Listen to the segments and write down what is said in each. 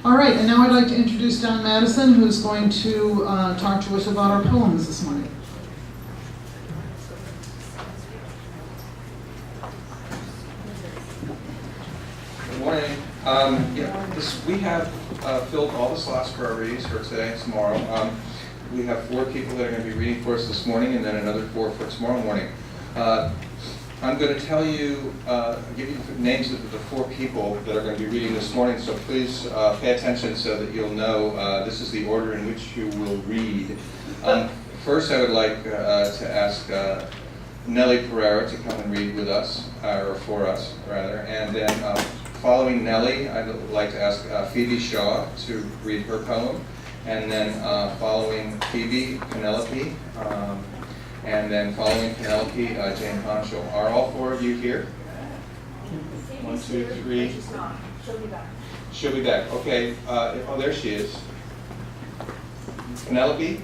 All right, and now I'd like to introduce Don Madison, who's going to talk to us about our poems this morning. Good morning. We have filled all the slots for our readings for today and tomorrow. We have 4 people that are going to be reading for us this morning, and then another 4 for tomorrow morning. I'm going to tell you, give you the names of the 4 people that are going to be reading this morning, so please pay attention so that you'll know this is the order in which you will read. First, I would like to ask Nellie Pereira to come and read with us, or for us, rather, and then following Nellie, I'd like to ask Phoebe Shaw to read her poem, and then following Phoebe, Penelope, and then following Penelope, Jane Honchel. Are all 4 of you here? 1, 2, 3. She's not. She'll be back. She'll be back. Okay. Oh, there she is. Penelope?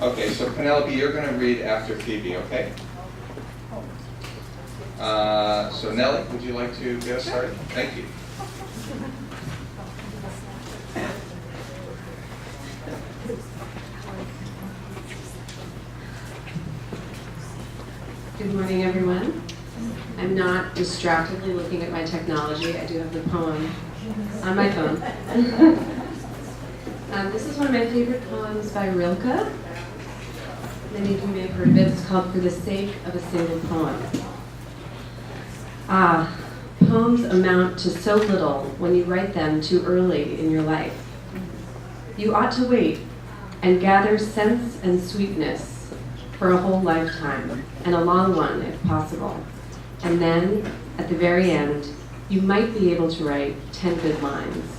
Okay, so Penelope, you're going to read after Phoebe, okay? So Nellie, would you like to get us started? Thank you. Good morning, everyone. I'm not distractedly looking at my technology. I do have the poem on my phone. This is one of my favorite poems by Rilke. Many of you may have heard of it. It's called For the Sake of a Single Poem. Poems amount to so little when you write them too early in your life. You ought to wait and gather sense and sweetness for a whole lifetime, and a long one if possible. And then, at the very end, you might be able to write 10 good lines.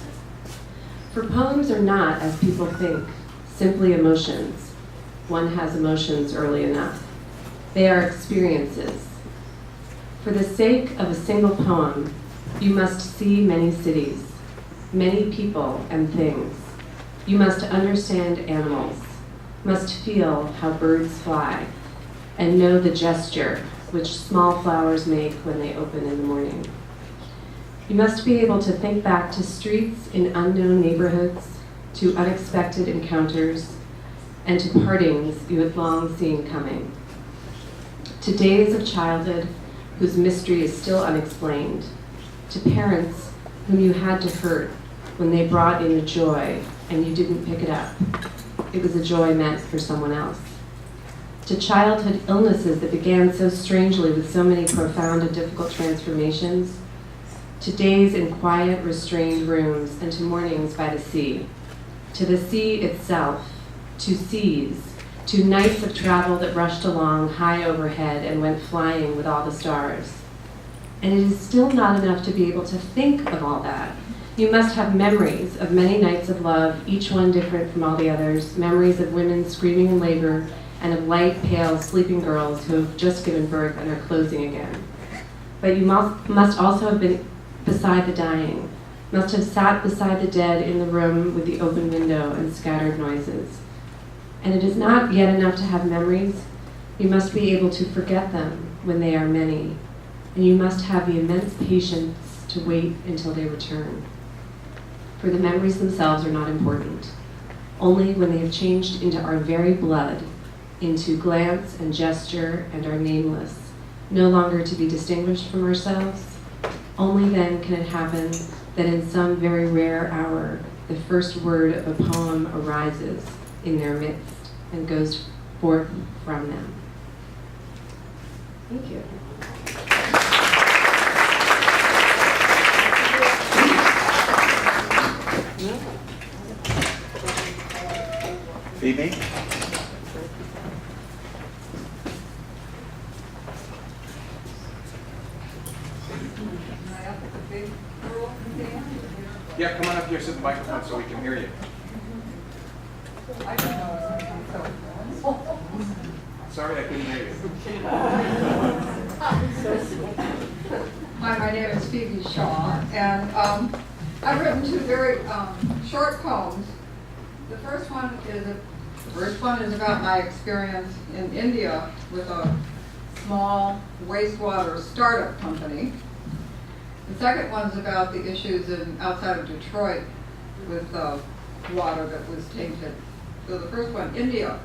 For poems are not, as people think, simply emotions. One has emotions early enough. They are experiences. For the sake of a single poem, you must see many cities, many people and things. You must understand animals, must feel how birds fly, and know the gesture which small flowers make when they open in the morning. You must be able to think back to streets in unknown neighborhoods, to unexpected encounters, and to partings you had long seen coming. To days of childhood whose mystery is still unexplained, to parents whom you had to hurt when they brought in a joy and you didn't pick it up. It was a joy meant for someone else. To childhood illnesses that began so strangely with so many profound and difficult transformations, to days in quiet, restrained rooms, and to mornings by the sea, to the sea itself, to seas, to nights of travel that rushed along high overhead and went flying with all the stars. And it is still not enough to be able to think of all that. You must have memories of many nights of love, each one different from all the others, memories of women screaming in labor, and of light, pale, sleeping girls who have just given birth and are closing again. But you must also have been beside the dying, must have sat beside the dead in the room with the open window and scattered noises. And it is not yet enough to have memories. You must be able to forget them when they are many, and you must have the immense patience to wait until they return. For the memories themselves are not important. Only when they have changed into our very blood, into glance and gesture and are nameless, no longer to be distinguished from ourselves, only then can it happen that in some very rare hour, the first word of a poem arises in their midst and goes forth from them. Thank you. Phoebe? Yeah, come on up here, sit the microphone so we can hear you. Sorry, I couldn't hear you. Hi, my name is Phoebe Shaw, and I've written 2 very short poems. The first one is about my experience in India with a small wastewater startup company. The second one's about the issues outside of Detroit with water that was tainted. So the first one, India.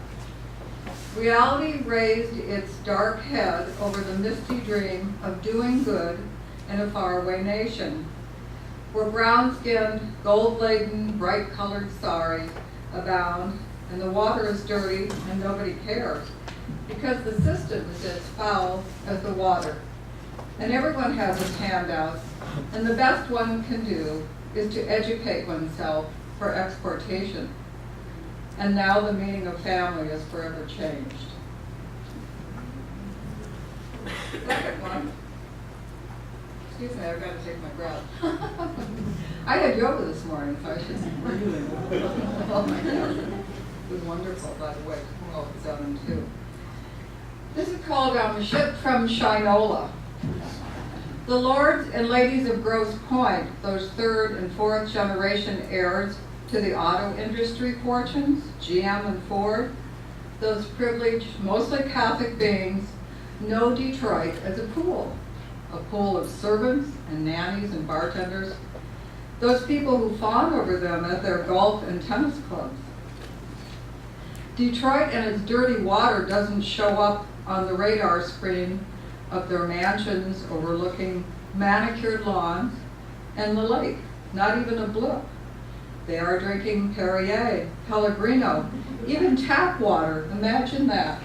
Reality raised its dark head over the misty dream of doing good in a faraway nation, where brown-skinned, gold-laden, bright-colored sari abound, and the water is dirty and nobody cares, because the system is as foul as the water. And everyone has its handouts, and the best one can do is to educate oneself for exportation. And now the meaning of family is forever changed. Second one. Excuse me, I've got to take my breath. I had yoga this morning, so I should really. Oh my God. It was wonderful, by the way. Oh, 7-2. This is called a ship from Shinola. The lords and ladies of Grosse Pointe, those third and fourth generation heirs to the auto industry fortunes, GM and Ford, those privileged, mostly Catholic beings, know Detroit as a pool of servants and nannies and bartenders, those people who fawn over them at their golf and tennis clubs. Detroit and its dirty water doesn't show up on the radar screen of their mansions overlooking manicured lawns and the lake, not even a blip. They are drinking Perrier, Pellegrino, even tap water. Imagine that.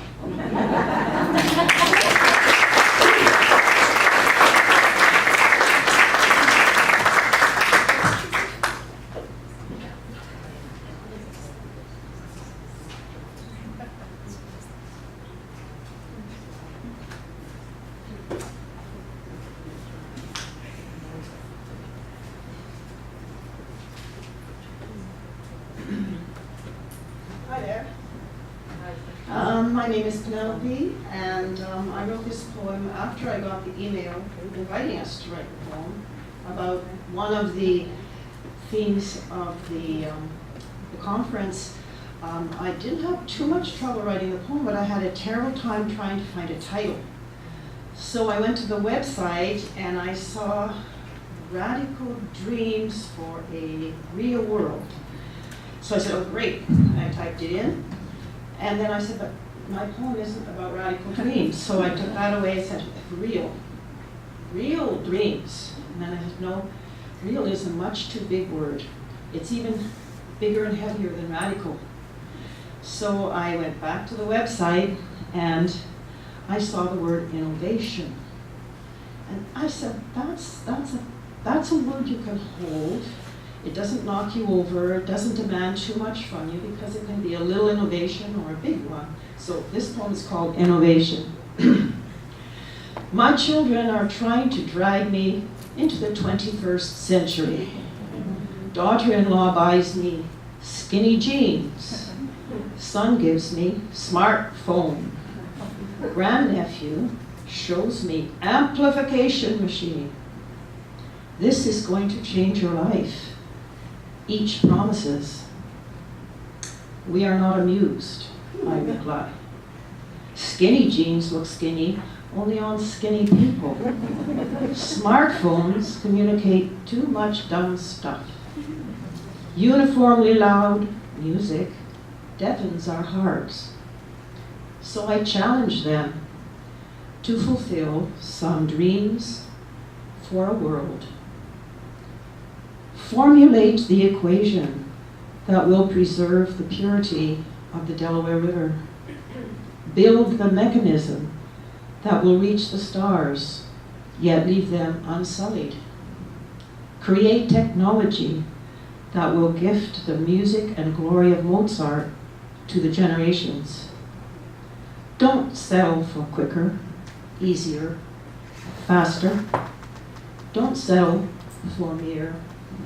Hi there. My name is Penelope, and I wrote this poem after I got the email inviting us to write the poem about one of the themes of the conference. I didn't have too much trouble writing the poem, but I had a terrible time trying to find a title. So I went to the website and I saw Radical Dreams for a Real World. So I said, oh great, and I typed it in. And then I said, but my poem isn't about radical dreams. So I took that away and said, real dreams. And then I said, no, real is a much too big word. It's even bigger and heavier than radical. So I went back to the website and I saw the word innovation. And I said, that's a word you can hold. It doesn't knock you over, it doesn't demand too much from you because it can be a little innovation or a big one. So this poem is called Innovation. My children are trying to drag me into the 21st century. Daughter-in-law buys me skinny jeans. Son gives me smartphone. Grandnephew shows me amplification machine. This is going to change your life. Each promises. We are not amused, I reply. Skinny jeans look skinny only on skinny people. Smartphones communicate too much dumb stuff. Uniformly loud music deafens our hearts. So I challenge them to fulfill some dreams for a world. Formulate the equation that will preserve the purity of the Delaware River. Build the mechanism that will reach the stars, yet leave them unsullied. Create technology that will gift the music and glory of Mozart to the generations. Don't settle for quicker, easier, faster. Don't settle for mere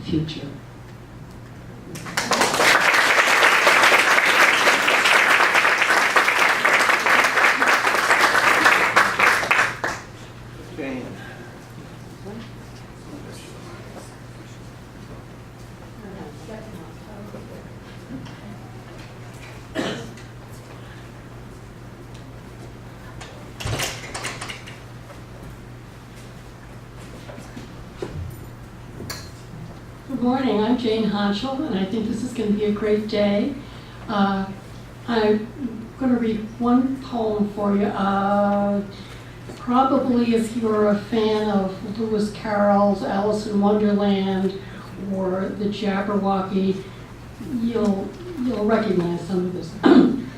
future. Jane. Good morning, I'm Jane Honchel, and I think this is going to be a great day. I'm going to read one poem for you. Probably if you're a fan of Lewis Carroll's Alice in Wonderland or the Jabberwocky, you'll recognize some of this.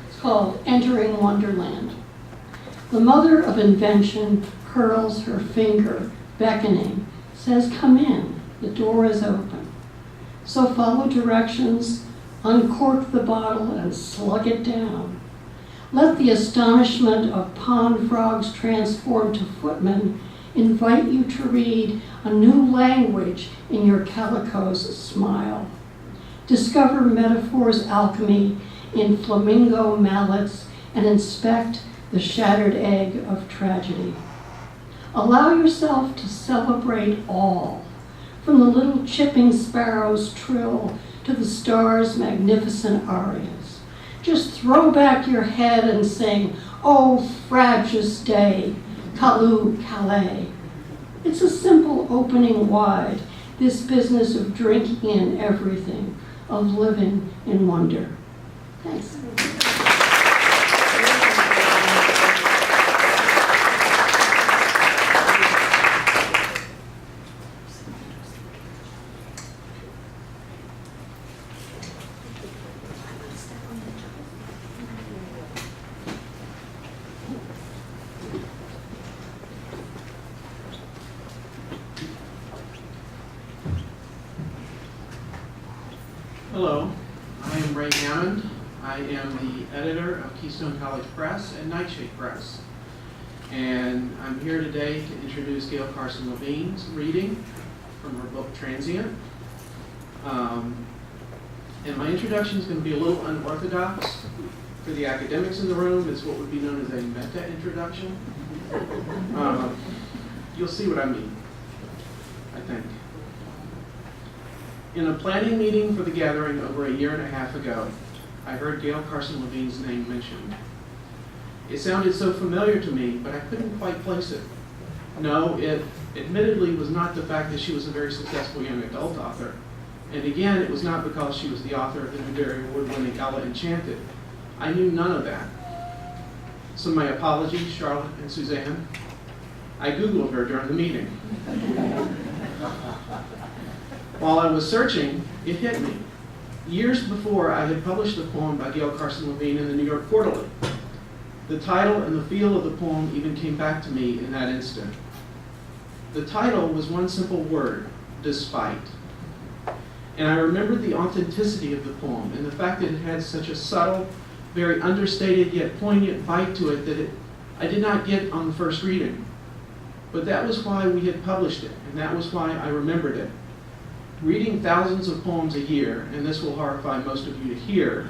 It's called Entering Wonderland. The mother of invention curls her finger, beckoning, says, "Come in, the door is open." So follow directions, uncork the bottle, and slug it down. Let the astonishment of pond frogs transformed to footmen invite you to read a new language in your calico's smile. Discover metaphor's alchemy in flamingo mallets and inspect the shattered egg of tragedy. Allow yourself to celebrate all, from the little chipping sparrow's trill to the stars' magnificent arias. Just throw back your head and sing, "Oh, frabjous day, Callooh, Calais." It's a simple opening wide, this business of drinking in everything, of living in wonder. Thanks. Hello, I am Ray Hammond. I am the editor of Keystone College Press and Nightshade Press. And I'm here today to introduce Gail Carson Levine's reading from her book Transient. And my introduction is going to be a little unorthodox. For the academics in the room, it's what would be known as a meta introduction. You'll see what I mean, I think. In a planning meeting for the gathering over a year and a half ago, I heard Gail Carson Levine's name mentioned. It sounded so familiar to me, but I couldn't quite place it. No, it admittedly was not the fact that she was a very successful young adult author. And again, it was not because she was the author of the Newbery Award-winning Ella Enchanted. I knew none of that. So my apologies, Charlotte and Suzanne. I Googled her during the meeting. While I was searching, it hit me. Years before, I had published a poem by Gail Carson Levine in the New York Quarterly. The title and the feel of the poem even came back to me in that instant. The title was one simple word, despite. And I remembered the authenticity of the poem and the fact that it had such a subtle, very understated yet poignant bite to it that I did not get on the first reading. But that was why we had published it, and that was why I remembered it. Reading thousands of poems a year, and this will horrify most of you to hear,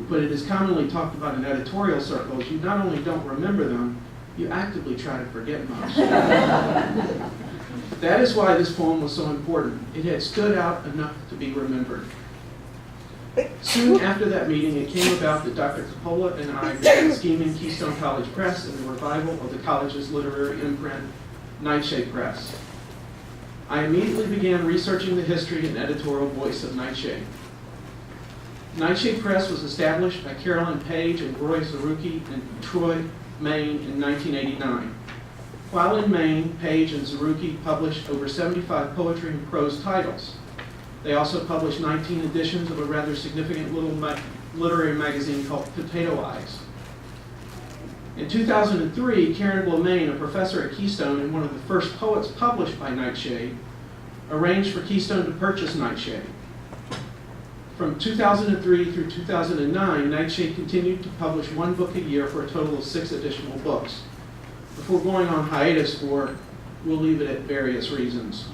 but it is commonly talked about in editorial circles, you not only don't remember them, you actively try to forget most. That is why this poem was so important. It had stood out enough to be remembered. Soon after that meeting, it came about that Dr. Coppola and I began scheming Keystone College Press and the revival of the college's literary imprint, Nightshade Press. I immediately began researching the history and editorial voice of Nightshade. Nightshade Press was established by Carolyn Page and Roy Zerucki in Detroit, Maine in 1989. While in Maine, Page and Zerucki published over 75 poetry and prose titles. They also published 19 editions of a rather significant little literary magazine called Potato Eyes. In 2003, Karen Blamain, a professor at Keystone and one of the first poets published by Nightshade, arranged for Keystone to purchase Nightshade. From 2003 through 2009, Nightshade continued to publish one book a year for a total of 6 additional books, before going on hiatus for, we'll leave it at various reasons.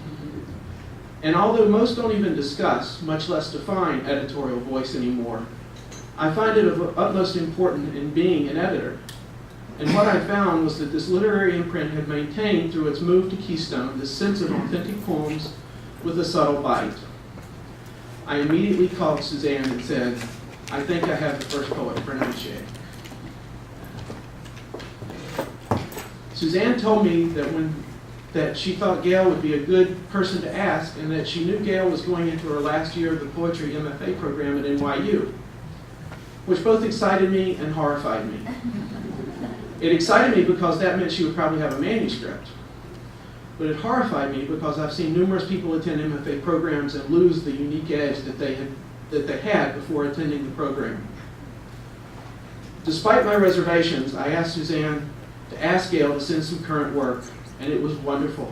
And although most don't even discuss, much less define, editorial voice anymore, I find it of utmost importance in being an editor. And what I found was that this literary imprint had maintained through its move to Keystone this sense of authentic poems with a subtle bite. I immediately called Suzanne and said, I think I have the first poet for Nightshade. Suzanne told me that when that she thought Gail would be a good person to ask, and that she knew Gail was going into her last year of the poetry MFA program at NYU, which both excited me and horrified me. It excited me because that meant she would probably have a manuscript. But it horrified me because I've seen numerous people attend MFA programs and lose the unique edge that they had before attending the program. Despite my reservations, I asked Suzanne to ask Gail to send some current work, and it was wonderful.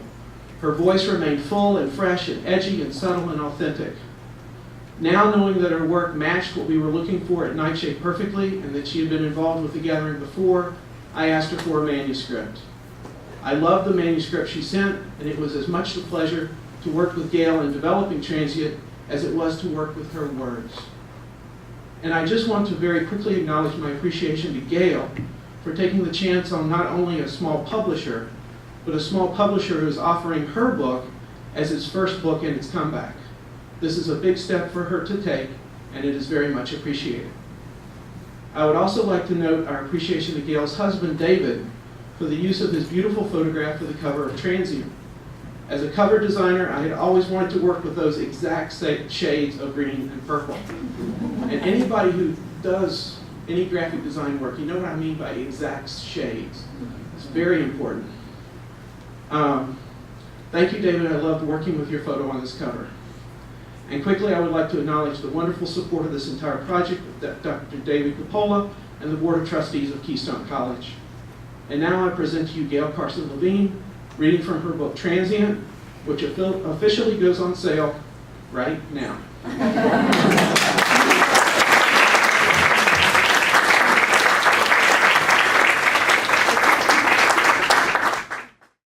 Her voice remained full and fresh and edgy and subtle and authentic. Now knowing that her work matched what we were looking for at Nightshade perfectly and that she had been involved with the gathering before, I asked her for a manuscript. I loved the manuscript she sent, and it was as much a pleasure to work with Gail in developing Transient as it was to work with her words. And I just want to very quickly acknowledge my appreciation to Gail for taking the chance on not only a small publisher, but a small publisher who is offering her book as its first book in its comeback. This is a big step for her to take, and it is very much appreciated. I would also like to note our appreciation to Gail's husband, David, for the use of his beautiful photograph for the cover of Transient. As a cover designer, I had always wanted to work with those exact shades of green and purple. And anybody who does any graphic design work, you know what I mean by exact shades. It's very important. Thank you, David. I loved working with your photo on this cover. And quickly, I would like to acknowledge the wonderful support of this entire project of Dr. David Coppola and the Board of Trustees of Keystone College. And now I present to you Gail Carson Levine, reading from her book Transient, which officially goes on sale right now.